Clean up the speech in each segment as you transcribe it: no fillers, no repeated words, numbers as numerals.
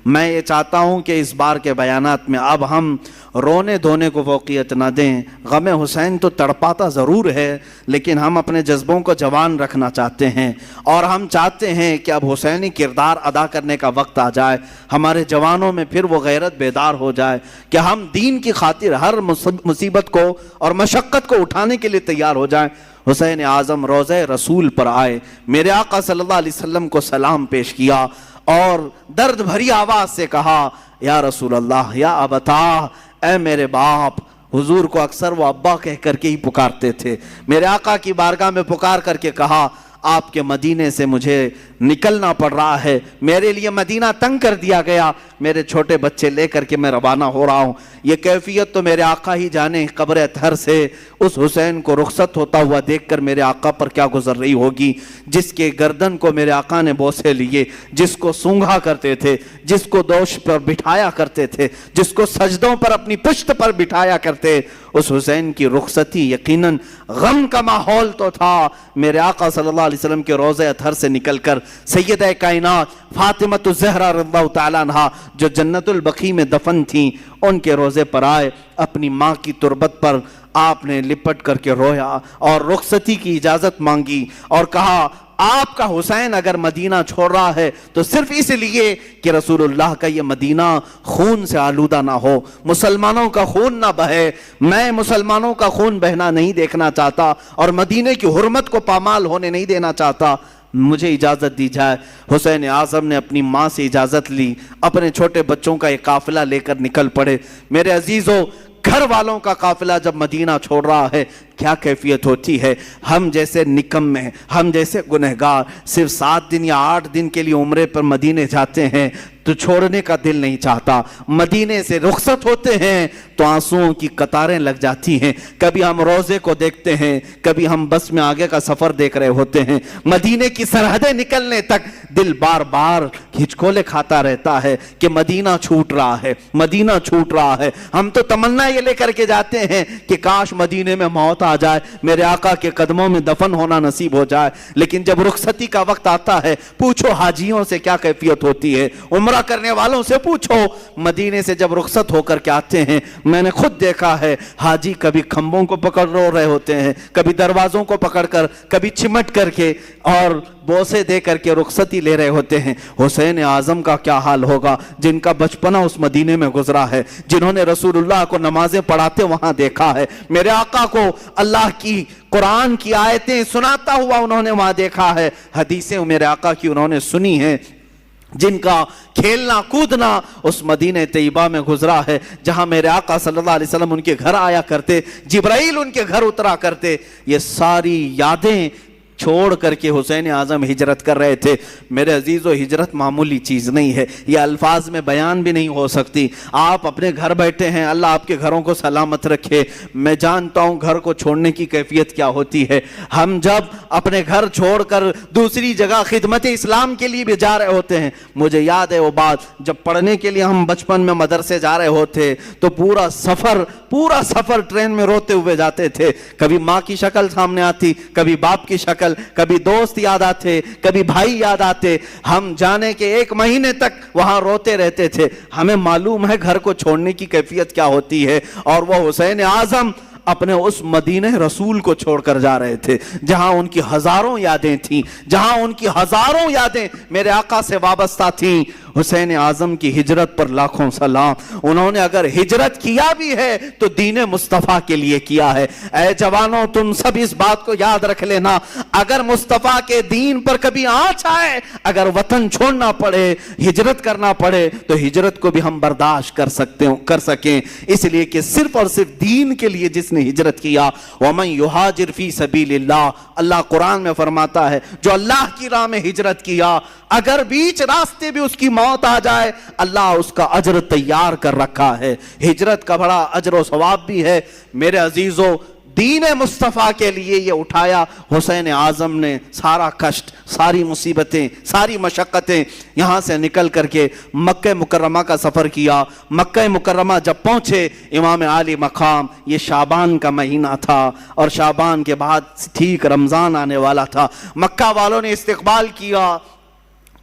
میں یہ چاہتا ہوں کہ اس بار کے بیانات میں اب ہم رونے دھونے کو فوقیت نہ دیں. غم حسین تو تڑپاتا ضرور ہے لیکن ہم اپنے جذبوں کو جوان رکھنا چاہتے ہیں اور ہم چاہتے ہیں کہ اب حسینی کردار ادا کرنے کا وقت آ جائے, ہمارے جوانوں میں پھر وہ غیرت بیدار ہو جائے کہ ہم دین کی خاطر ہر مصیبت کو اور مشقت کو اٹھانے کے لیے تیار ہو جائیں. حسین اعظم روضہ رسول پر آئے, میرے آقا صلی اللہ علیہ وسلم کو سلام پیش کیا اور درد بھری آواز سے کہا, یا رسول اللہ, یا ابتا, اے میرے باپ. حضور کو اکثر وہ ابا کہہ کر کے ہی پکارتے تھے. میرے آقا کی بارگاہ میں پکار کر کے کہا, آپ کے مدینے سے مجھے نکلنا پڑ رہا ہے, میرے لیے مدینہ تنگ کر دیا گیا, میرے چھوٹے بچے لے کر کے میں روانہ ہو رہا ہوں. یہ کیفیت تو میرے آقا ہی جانے. قبر اطہر سے اس حسین کو رخصت ہوتا ہوا دیکھ کر میرے آقا پر کیا گزر رہی ہوگی, جس کے گردن کو میرے آقا نے بوسے لیے, جس کو سونگھا کرتے تھے, جس کو دوش پر بٹھایا کرتے تھے, جس کو سجدوں پر اپنی پشت پر بٹھایا کرتے. اس حسین کی رخصتی یقیناً غم کا ماحول تو تھا. میرے آقا صلی اللہ علیہ وسلم کے روضہ اطہر سے نکل کر سیدہ کائنات فاطمہ الزہرا رضی اللہ تعالیٰ عنہا جو جنت البقیع میں دفن تھیں, ان کے روضے پر آئے. اپنی ماں کی تربت پر آپ نے لپٹ کر کے رویا اور رخصتی کی اجازت مانگی اور کہا, آپ کا حسین اگر مدینہ چھوڑ رہا ہے تو صرف اس لیے کہ رسول اللہ کا یہ مدینہ خون سے آلودہ نہ ہو, مسلمانوں کا خون نہ بہے. میں مسلمانوں کا خون بہنا نہیں دیکھنا چاہتا اور مدینے کی حرمت کو پامال ہونے نہیں دینا چاہتا, مجھے اجازت دی جائے. حسین اعظم نے اپنی ماں سے اجازت لی, اپنے چھوٹے بچوں کا ایک قافلہ لے کر نکل پڑے. میرے عزیزوں, گھر والوں کا قافلہ جب مدینہ چھوڑ رہا ہے کیا کیفیت ہوتی ہے. ہم جیسے نکمے, ہم جیسے گنہگار صرف 7 دن یا 8 دن کے لیے عمرے پر مدینے جاتے ہیں تو چھوڑنے کا دل نہیں چاہتا. مدینے سے رخصت ہوتے ہیں تو آنسوؤں کی قطاریں لگ جاتی ہیں. کبھی ہم روزے کو دیکھتے ہیں, کبھی ہم بس میں آگے کا سفر دیکھ رہے ہوتے ہیں. مدینے کی سرحدیں نکلنے تک دل بار بار ہچکولے کھاتا رہتا ہے کہ مدینہ چھوٹ رہا ہے, مدینہ چھوٹ رہا ہے. ہم تو تمنا یہ لے کر کے جاتے ہیں کہ کاش مدینے میں موت آ جائے, میرے آقا کے قدموں میں دفن ہونا نصیب ہو جائے. لیکن جب رخصتی کا وقت آتا ہے, پوچھو حاجیوں سے کیا کیفیت ہوتی ہے, عمرہ کرنے والوں سے پوچھو. مدینے سے جب رخصت ہو کر کے آتے ہیں, میں نے خود دیکھا ہے حاجی کبھی کھمبوں کو پکڑ رو رہے ہوتے ہیں, کبھی دروازوں کو پکڑ کر, کبھی چمٹ کر کے اور بوسے دے کر کے رخصتی لے رہے ہوتے ہیں. حسین اعظم کا کیا حال ہوگا جن کا بچپنا اس مدینے میں گزرا ہے, جنہوں نے رسول اللہ کو نمازیں پڑھاتے وہاں دیکھا ہے, میرے آقا کو اللہ کی قرآن کی آیتیں سناتا ہوا انہوں نے وہاں دیکھا ہے, حدیثیں میرے آقا کی انہوں نے سنی ہیں, جن کا کھیلنا کودنا اس مدینہ طیبہ میں گزرا ہے جہاں میرے آقا صلی اللہ علیہ وسلم ان کے گھر آیا کرتے, جبرائیل ان کے گھر اترا کرتے. یہ ساری یادیں چھوڑ کر کے حسین اعظم ہجرت کر رہے تھے. میرے عزیزو, ہجرت معمولی چیز نہیں ہے, یہ الفاظ میں بیان بھی نہیں ہو سکتی. آپ اپنے گھر بیٹھے ہیں, اللہ آپ کے گھروں کو سلامت رکھے. میں جانتا ہوں گھر کو چھوڑنے کی کیفیت کیا ہوتی ہے. ہم جب اپنے گھر چھوڑ کر دوسری جگہ خدمت اسلام کے لیے بھی جا رہے ہوتے ہیں, مجھے یاد ہے وہ بات جب پڑھنے کے لیے ہم بچپن میں مدرسے جا رہے ہوتے تو پورا سفر ٹرین میں روتے ہوئے جاتے تھے. کبھی ماں کی شکل سامنے آتی, کبھی باپ کی شکل, کبھی دوست یاد آتے, کبھی بھائی یاد آتے. ہم جانے کے 1 مہینے تک وہاں روتے رہتے تھے. ہمیں معلوم ہے گھر کو چھوڑنے کی کیفیت کیا ہوتی ہے. اور وہ حسین اعظم اپنے اس مدینہ رسول کو چھوڑ کر جا رہے تھے جہاں ان کی ہزاروں یادیں تھیں, جہاں ان کی ہزاروں یادیں میرے آقا سے وابستہ تھیں. حسین اعظم کی ہجرت پر لاکھوں سلام. انہوں نے اگر ہجرت کیا بھی ہے تو دین مصطفیٰ کے لیے کیا ہے. اے جوانوں, تم سب اس بات کو یاد رکھ لینا, اگر مصطفیٰ کے دین پر کبھی آنچ آئے, اگر وطن چھوڑنا پڑے, ہجرت کرنا پڑے, تو ہجرت کو بھی ہم برداشت کر سکیں, اس لیے کہ صرف اور صرف دین کے لیے جس نے ہجرت کیا. وَمَنْ يُهَاجِرْ فِي سَبِيلِ اللَّهِ, اللہ قرآن میں فرماتا ہے جو اللہ کی راہ میں ہجرت کیا, اگر بیچ راستے بھی اس کی موت آ جائے, اللہ اس کا اجر تیار کر رکھا ہے. ہجرت کا بڑا اجر و ثواب بھی ہے. میرے عزیزو, دین مصطفیٰ کے لیے یہ اٹھایا حسین اعظم نے سارا کشٹ, ساری مصیبتیں, ساری مشقتیں. یہاں سے نکل کر کے مکہ مکرمہ کا سفر کیا. مکہ مکرمہ جب پہنچے, امام عالی مقام, یہ شعبان کا مہینہ تھا اور شعبان کے بعد ٹھیک رمضان آنے والا تھا. مکہ والوں نے استقبال کیا,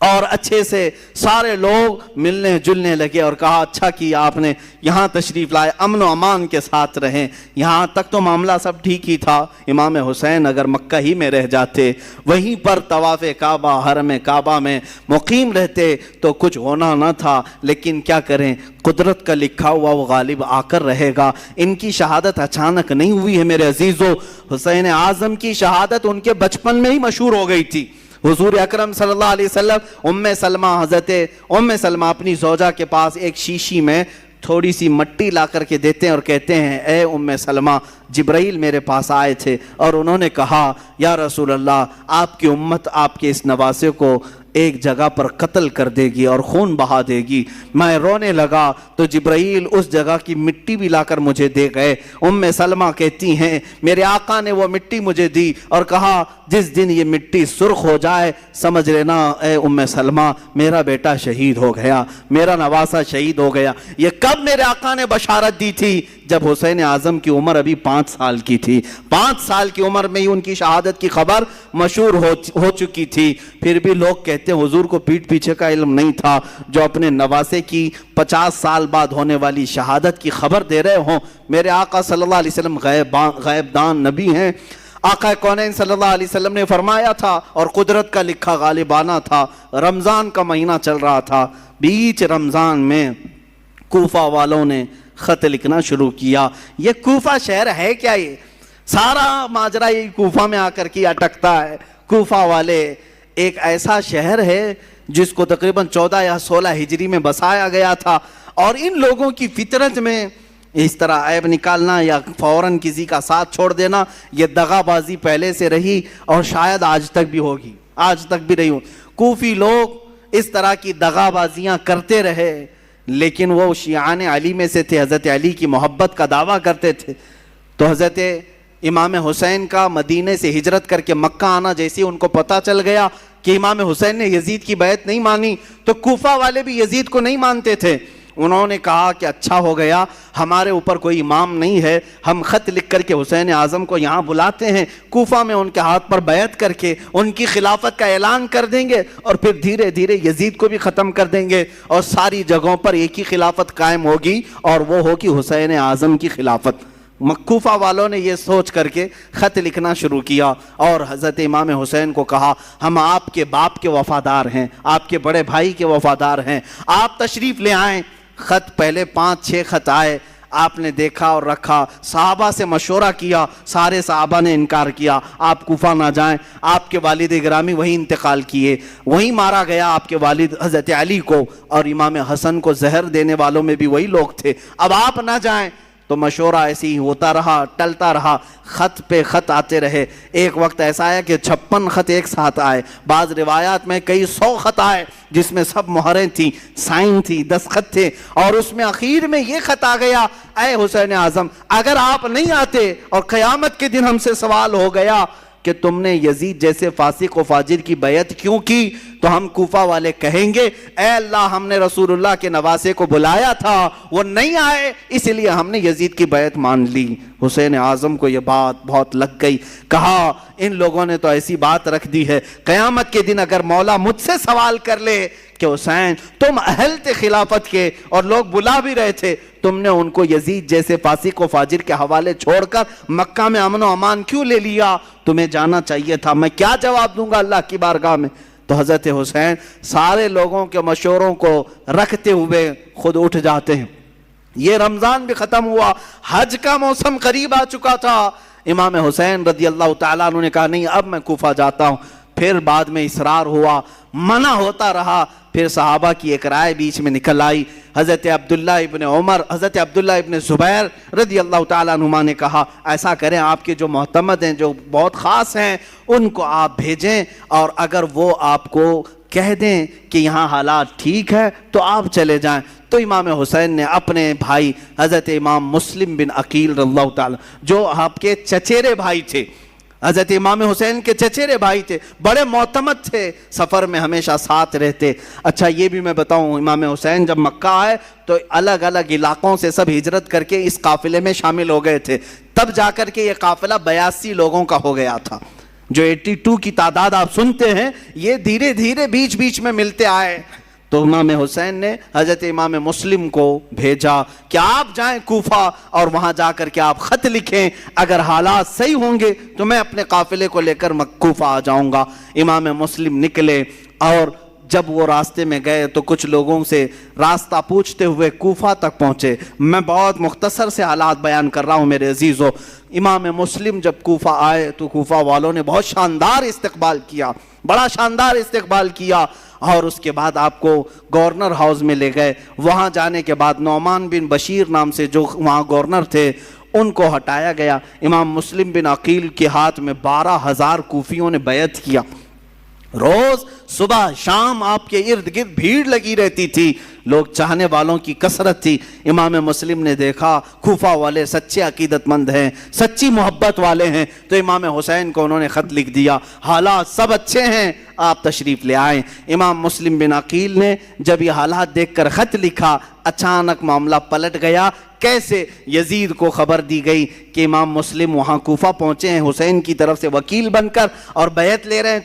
اور اچھے سے سارے لوگ ملنے جلنے لگے اور کہا اچھا کیا آپ نے یہاں تشریف لائے، امن و امان کے ساتھ رہیں۔ یہاں تک تو معاملہ سب ٹھیک ہی تھا، امام حسین اگر مکہ ہی میں رہ جاتے، وہیں پر طواف کعبہ حرم کعبہ میں مقیم رہتے تو کچھ ہونا نہ تھا، لیکن کیا کریں، قدرت کا لکھا ہوا وہ غالب آ کر رہے گا۔ ان کی شہادت اچانک نہیں ہوئی ہے میرے عزیزو، حسین اعظم کی شہادت ان کے بچپن میں ہی مشہور ہو گئی تھی۔ حضور اکرم صلی اللہ علیہ وسلم حضرت ام سلمہ اپنی زوجہ کے پاس ایک شیشی میں تھوڑی سی مٹی لا کر کے دیتے ہیں اور کہتے ہیں اے ام سلمہ، جبرائیل میرے پاس آئے تھے اور انہوں نے کہا یا رسول اللہ، آپ کی امت آپ کے اس نواسے کو ایک جگہ پر قتل کر دے گی اور خون بہا دے گی۔ میں رونے لگا تو جبرائیل اس جگہ کی مٹی بھی لا کر مجھے دے گئے۔ ام سلمہ کہتی ہیں میرے آقا نے وہ مٹی مجھے دی اور کہا جس دن یہ مٹی سرخ ہو جائے سمجھ لینا اے ام سلمہ میرا بیٹا شہید ہو گیا، میرا نواسہ شہید ہو گیا۔ یہ کب میرے آقا نے بشارت دی تھی؟ جب حسین اعظم کی عمر ابھی 5 سال کی تھی۔ 5 سال کی عمر میں ہی ان کی شہادت کی خبر مشہور ہو چکی تھی۔ پھر بھی لوگ کہتے ہیں حضور کو پیٹھ پیچھے کا علم نہیں تھا، جو اپنے نواسے کی 50 سال بعد ہونے والی شہادت کی خبر دے رہے ہوں۔ میرے آقا صلی اللہ علیہ وسلم غیب دان نبی ہیں۔ آقا کونین صلی اللہ علیہ وسلم نے فرمایا تھا اور قدرت کا لکھا غالبانہ تھا۔ رمضان کا مہینہ چل رہا تھا، بیچ رمضان میں کوفہ والوں نے خط لکھنا شروع کیا۔ یہ کوفہ شہر ہے کیا؟ یہ سارا ماجرا یہ کوفہ میں آ کر کے اٹکتا ہے۔ کوفہ والے ایک ایسا شہر ہے جس کو تقریباً 14 یا 16 ہجری میں بسایا گیا تھا، اور ان لوگوں کی فطرت میں اس طرح عیب نکالنا یا فوراً کسی کا ساتھ چھوڑ دینا یہ دغا بازی پہلے سے رہی اور شاید آج تک بھی ہوگی، آج تک بھی رہی ہو۔ کوفی لوگ اس طرح کی دغا بازیاں کرتے رہے، لیکن وہ شیعان علی میں سے تھے، حضرت علی کی محبت کا دعویٰ کرتے تھے۔ تو حضرت امام حسین کا مدینے سے ہجرت کر کے مکہ آنا جیسے ان کو پتہ چل گیا کہ امام حسین نے یزید کی بیعت نہیں مانی، تو کوفہ والے بھی یزید کو نہیں مانتے تھے۔ انہوں نے کہا کہ اچھا ہو گیا ہمارے اوپر کوئی امام نہیں ہے، ہم خط لکھ کر کے حسین اعظم کو یہاں بلاتے ہیں، کوفہ میں ان کے ہاتھ پر بیعت کر کے ان کی خلافت کا اعلان کر دیں گے اور پھر دھیرے دھیرے یزید کو بھی ختم کر دیں گے اور ساری جگہوں پر ایک ہی خلافت قائم ہوگی اور وہ ہوگی حسین اعظم کی خلافت۔ کوفہ والوں نے یہ سوچ کر کے خط لکھنا شروع کیا اور حضرت امام حسین کو کہا ہم آپ کے باپ کے وفادار ہیں، آپ کے بڑے بھائی کے وفادار ہیں، آپ تشریف لے آئیں۔ خط پہلے 5-6 خط آئے، آپ نے دیکھا اور رکھا، صحابہ سے مشورہ کیا، سارے صحابہ نے انکار کیا، آپ کوفہ نہ جائیں۔ آپ کے والد گرامی وہیں انتقال کیے، وہیں مارا گیا آپ کے والد حضرت علی کو، اور امام حسن کو زہر دینے والوں میں بھی وہی لوگ تھے، اب آپ نہ جائیں۔ تو مشورہ ایسے ہی ہوتا رہا، ٹلتا رہا، خط پہ خط آتے رہے۔ ایک وقت ایسا آیا کہ 56 خط ایک ساتھ آئے، بعض روایات میں کئی 100 خط آئے جس میں سب مہریں تھیں، سائن تھی، دستخط تھے، اور اس میں اخیر میں یہ خط آ گیا اے حسین اعظم اگر آپ نہیں آتے اور قیامت کے دن ہم سے سوال ہو گیا کہ تم نے یزید جیسے فاسق و فاجر کی بیعت کیوں کی، تو ہم کوفہ والے کہیں گے اے اللہ ہم نے رسول اللہ کے نواسے کو بلایا تھا، وہ نہیں آئے، اس لیے ہم نے یزید کی بیعت مان لی۔ حسین اعظم کو یہ بات بہت لگ گئی، کہا ان لوگوں نے تو ایسی بات رکھ دی ہے، قیامت کے دن اگر مولا مجھ سے سوال کر لے کہ حسین تم اہل تھے خلافت کے اور لوگ بلا بھی رہے تھے، تم نے ان کو یزید جیسے فاسق و فاجر کے حوالے چھوڑ کر مکہ میں امن و امان کیوں لے لیا؟ تمہیں جانا چاہیے تھا، میں کیا جواب دوں گا اللہ کی بارگاہ میں؟ تو حضرت حسین سارے لوگوں کے مشوروں کو رکھتے ہوئے خود اٹھ جاتے ہیں۔ یہ رمضان بھی ختم ہوا، حج کا موسم قریب آ چکا تھا۔ امام حسین رضی اللہ تعالیٰ عنہ نے کہا نہیں اب میں کوفہ جاتا ہوں، پھر بعد میں اصرار ہوا، منع ہوتا رہا، پھر صحابہ کی ایک رائے بیچ میں نکل آئی۔ حضرت عبداللہ ابن عمر، حضرت عبداللہ ابن زبیر رضی اللہ تعالیٰ عنہما نے کہا ایسا کریں آپ کے جو معتمد ہیں جو بہت خاص ہیں ان کو آپ بھیجیں، اور اگر وہ آپ کو کہہ دیں کہ یہاں حالات ٹھیک ہے تو آپ چلے جائیں۔ تو امام حسین نے اپنے بھائی حضرت امام مسلم بن عقیل رضی اللہ تعالیٰ جو آپ کے چچیرے بھائی تھے، حضرت امام حسین کے چچیرے بھائی تھے، بڑے معتمد تھے، سفر میں ہمیشہ ساتھ رہتے۔ اچھا یہ بھی میں بتاؤں، امام حسین جب مکہ آئے تو الگ الگ علاقوں سے سب ہجرت کر کے اس قافلے میں شامل ہو گئے تھے، تب جا کر کے یہ قافلہ 82 لوگوں کا ہو گیا تھا۔ جو 82 کی تعداد آپ سنتے ہیں یہ دھیرے دھیرے بیچ بیچ میں ملتے آئے. تو امام حسین نے حضرت امام مسلم کو بھیجا کہ آپ جائیں کوفہ اور وہاں جا کر کے آپ خط لکھیں, اگر حالات صحیح ہوں گے تو میں اپنے قافلے کو لے کر کوفہ آ جاؤں گا. امام مسلم نکلے اور جب وہ راستے میں گئے تو کچھ لوگوں سے راستہ پوچھتے ہوئے کوفہ تک پہنچے. میں بہت مختصر سے حالات بیان کر رہا ہوں میرے عزیزو. امام مسلم جب کوفہ آئے تو کوفہ والوں نے بہت شاندار استقبال کیا, بڑا شاندار استقبال کیا, اور اس کے بعد آپ کو گورنر ہاؤس میں لے گئے. وہاں جانے کے بعد نعمان بن بشیر نام سے جو وہاں گورنر تھے ان کو ہٹایا گیا. امام مسلم بن عقیل کے ہاتھ میں 12,000 کوفیوں نے بیعت کیا. روز صبح شام آپ کے ارد گرد بھیڑ لگی رہتی تھی, لوگ چاہنے والوں کی کثرت تھی. امام مسلم نے دیکھا کوفہ والے سچے عقیدت مند ہیں, سچی محبت والے ہیں, تو امام حسین کو انہوں نے خط لکھ دیا, حالات سب اچھے ہیں, آپ تشریف لے آئیں. امام مسلم بن عقیل نے جب یہ حالات دیکھ کر خط لکھا, اچانک معاملہ پلٹ گیا. کیسے؟ یزید کو خبر دی گئی کہ امام مسلم وہاں کوفہ پہنچے ہیں حسین کی طرف سے وکیل بن کر اور بیعت لے رہے ہیں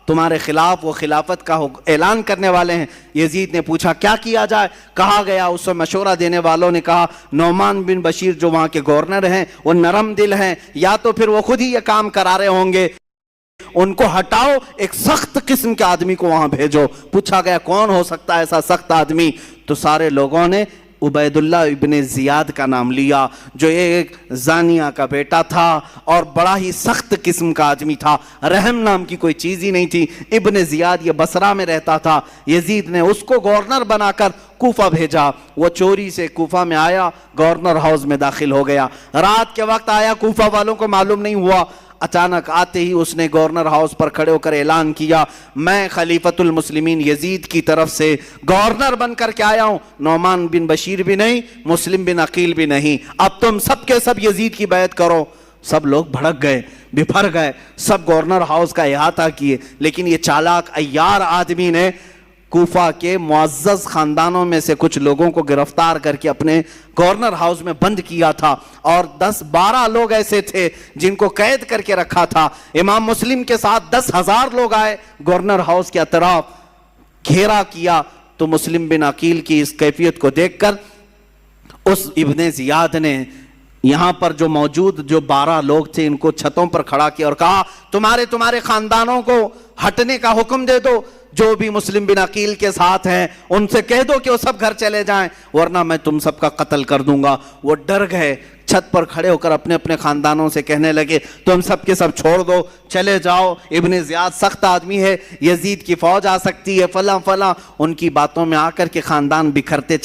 تمہارے خلاف وہ خلافت کا اعلان کرنے والے ہیں. یزید نے پوچھا کیا کیا جائے؟ کہا گیا, اس سے مشورہ دینے والوں نے کہا نعمان بن بشیر جو وہاں کے گورنر ہیں وہ نرم دل ہیں, یا تو پھر وہ خود ہی یہ کام کرا رہے ہوں گے, ان کو ہٹاؤ, ایک سخت قسم کے آدمی کو وہاں بھیجو. پوچھا گیا کون ہو سکتا ہے ایسا سخت آدمی؟ تو سارے لوگوں نے عبید اللہ ابن زیاد کا نام لیا, جو ایک زانیہ کا بیٹا تھا اور بڑا ہی سخت قسم کا آدمی تھا, رحم نام کی کوئی چیز ہی نہیں تھی. ابن زیاد یہ بصرہ میں رہتا تھا. یزید نے اس کو گورنر بنا کر کوفہ بھیجا. وہ چوری سے کوفہ میں آیا, گورنر ہاؤس میں داخل ہو گیا. رات کے وقت آیا, کوفہ والوں کو معلوم نہیں ہوا. اچانک آتے ہی اس نے گورنر ہاؤس پر کھڑے ہو کر اعلان کیا, میں خلیفۃ المسلمین یزید کی طرف سے گورنر بن کر کے آیا ہوں, نعمان بن بشیر بھی نہیں, مسلم بن عقیل بھی نہیں, اب تم سب کے سب یزید کی بیعت کرو. سب لوگ بھڑک گئے, بپھر گئے, سب گورنر ہاؤس کا احاطہ کیے. لیکن یہ چالاک عیار آدمی نے کوفہ کے معزز خاندانوں میں سے کچھ لوگوں کو گرفتار کر کے اپنے گورنر ہاؤس میں بند کیا تھا, اور 10-12 لوگ ایسے تھے جن کو قید کر کے رکھا تھا. امام مسلم کے ساتھ 10,000 لوگ آئے, گورنر ہاؤس کے اطراف گھیرا کیا. تو مسلم بن عقیل کی اس کیفیت کو دیکھ کر اس ابن زیاد نے یہاں پر جو موجود جو 12 لوگ تھے ان کو چھتوں پر کھڑا کیا اور کہا تمہارے خاندانوں کو ہٹنے کا حکم دے دو, جو بھی مسلم بن عقیل کے ساتھ ہیں ان سے کہہ دو کہ وہ سب گھر چلے جائیں, ورنہ میں تم سب کا قتل کر دوں گا. وہ ڈر گئے, چھت پر کھڑے ہو کر اپنے اپنے خاندانوں سے کہنے لگے تم سب کے سب چھوڑ دو, چلے جاؤ, ابن زیاد سخت آدمی ہے, یزید کی فوج آ سکتی ہے, فلاں فلاں. ان کی باتوں میں آ کر کے خاندان بکھرتے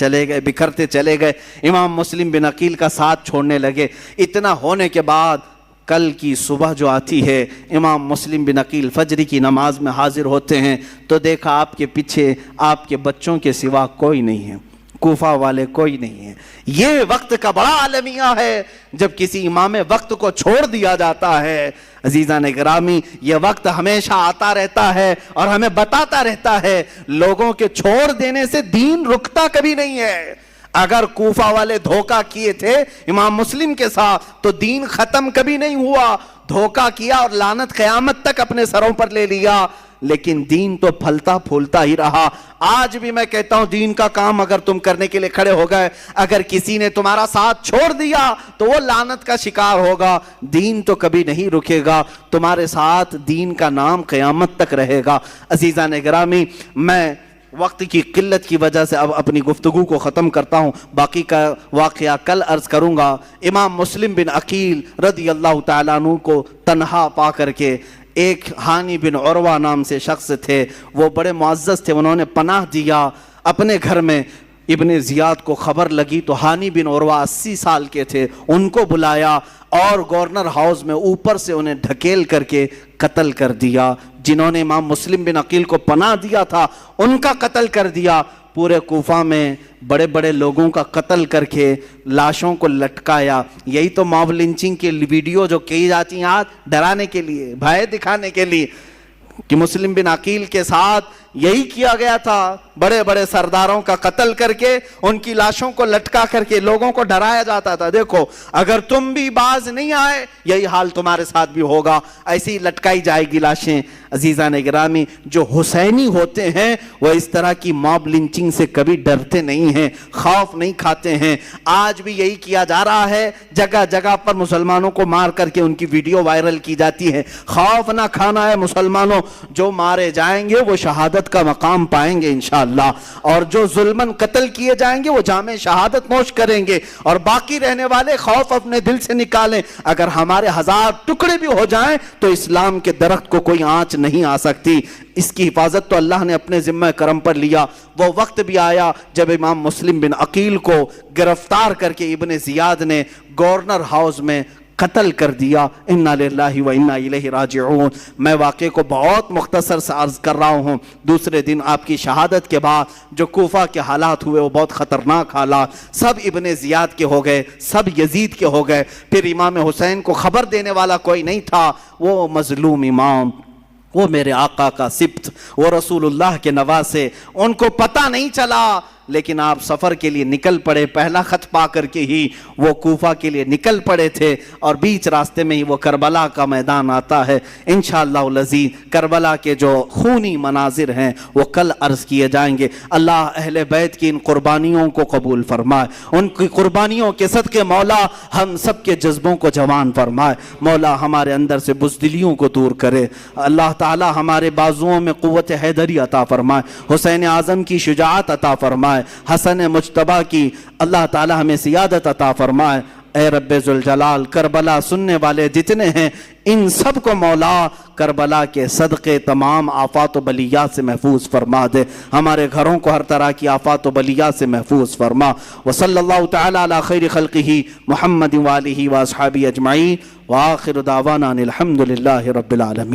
چلے گئے. امام مسلم بن عقیل کا ساتھ چھوڑنے لگے. اتنا ہونے کے بعد کل کی صبح جو آتی ہے, امام مسلم بن عقیل فجر کی نماز میں حاضر ہوتے ہیں تو دیکھا آپ کے پیچھے آپ کے بچوں کے سوا کوئی نہیں ہے, کوفہ والے کوئی نہیں ہیں. یہ وقت کا بڑا عالمیہ ہے جب کسی امام وقت کو چھوڑ دیا جاتا ہے. عزیزان گرامی, یہ وقت ہمیشہ آتا رہتا ہے اور ہمیں بتاتا رہتا ہے لوگوں کے چھوڑ دینے سے دین رکتا کبھی نہیں ہے. اگر کوفہ والے دھوکہ کیے تھے امام مسلم کے ساتھ تو دین ختم کبھی نہیں ہوا. دھوکہ کیا اور لعنت قیامت تک اپنے سروں پر لے لیا, لیکن دین تو پھلتا پھولتا ہی رہا. آج بھی میں کہتا ہوں دین کا کام اگر تم کرنے کے لیے کھڑے ہو گئے, اگر کسی نے تمہارا ساتھ چھوڑ دیا تو وہ لعنت کا شکار ہوگا. دین تو کبھی نہیں رکے گا, تمہارے ساتھ دین کا نام قیامت تک رہے گا. عزیزان گرامی, میں وقت کی قلت کی وجہ سے اب اپنی گفتگو کو ختم کرتا ہوں, باقی کا واقعہ کل عرض کروں گا. امام مسلم بن عقیل رضی اللہ تعالیٰ عنہ کو تنہا پا کر کے ایک ہانی بن عروہ نام سے شخص تھے, وہ بڑے معزز تھے, انہوں نے پناہ دیا اپنے گھر میں. ابن زیاد کو خبر لگی تو ہانی بن عروہ 80 سال کے تھے, ان کو بلایا اور گورنر ہاؤس میں اوپر سے انہیں ڈھکیل کر کے قتل کر دیا. جنہوں نے امام مسلم بن عقیل کو پناہ دیا تھا ان کا قتل کر دیا. پورے کوفہ میں بڑے بڑے لوگوں کا قتل کر کے لاشوں کو لٹکایا. یہی تو ماب لنچنگ کی ویڈیو جو کی جاتی ہیں آج ڈرانے کے لیے, بھائے دکھانے کے لیے کہ مسلم بن عقیل کے ساتھ یہی کیا گیا تھا، بڑے بڑے سرداروں کا قتل کر کے ان کی لاشوں کو لٹکا کر کے لوگوں کو ڈرایا جاتا تھا، دیکھو اگر تم بھی باز نہیں آئے یہی حال تمہارے ساتھ بھی ہوگا، ایسی لٹکائی جائے گی لاشیں۔ عزیزان گرامی، جو حسینی ہوتے ہیں وہ اس طرح کی موب لنچنگ سے کبھی ڈرتے نہیں ہیں، خوف نہیں کھاتے ہیں۔ آج بھی یہی کیا جا رہا ہے، جگہ جگہ پر مسلمانوں کو مار کر کے ان کی ویڈیو وائرل کی جاتی ہے۔ خوف نہ کھانا ہے مسلمانوں، جو مارے جائیں گے وہ شہادت کا مقام پائیں گے انشاءاللہ، اور جو ظلماً قتل کیے جائیں گے وہ جامع شہادت نوش کریں گے، اور باقی رہنے والے خوف اپنے دل سے نکالیں۔ اگر ہمارے 1000 ٹکڑے بھی ہو جائیں تو اسلام کے درخت کو کوئی آنچ نہیں آ سکتی۔ اس کی حفاظت تو اللہ نے اپنے ذمہ کرم پر لیا۔ وہ وقت بھی آیا جب امام مسلم بن عقیل کو گرفتار کر کے ابن زیاد نے گورنر ہاؤس میں قتل کر دیا۔ انا للہ و انا الیہ راجعون۔ میں واقعے کو بہت مختصر سے عرض کر رہا ہوں۔ دوسرے دن آپ کی شہادت کے بعد جو کوفہ کے حالات ہوئے وہ بہت خطرناک حالات، سب ابن زیاد کے ہو گئے، سب یزید کے ہو گئے۔ پھر امام حسین کو خبر دینے والا کوئی نہیں تھا۔ وہ مظلوم امام، وہ میرے آقا کا سبط، وہ رسول اللہ کے نواسے، ان کو پتہ نہیں چلا، لیکن آپ سفر کے لیے نکل پڑے۔ پہلا خط پا کر کے ہی وہ کوفہ کے لیے نکل پڑے تھے، اور بیچ راستے میں ہی وہ کربلا کا میدان آتا ہے۔ انشاءاللہ العزیز کربلا کے جو خونی مناظر ہیں وہ کل عرض کیے جائیں گے۔ اللہ اہل بیت کی ان قربانیوں کو قبول فرمائے، ان کی قربانیوں کے صدقے مولا ہم سب کے جذبوں کو جوان فرمائے، مولا ہمارے اندر سے بزدلیوں کو دور کرے، اللہ تعالی ہمارے بازوؤں میں قوت حیدری عطا فرمائے، حسین اعظم کی شجاعت عطا فرمائے، حسن مجتبیٰ کی اللہ تعالی ہمیں سیادت عطا فرمائے۔ اے رب ذوالجلال، کربلا سننے والے جتنے ہیں ان سب کو مولا کربلا کے صدقے تمام آفات و بلیات سے محفوظ فرما دے، ہمارے گھروں کو ہر طرح کی آفات و بلیات سے محفوظ فرما۔ وصلی اللہ تعالی علی خیر خلقہ محمد وآلہ واصحابہ اجمعین، وآخر دعوانا الحمد للہ رب العالمین۔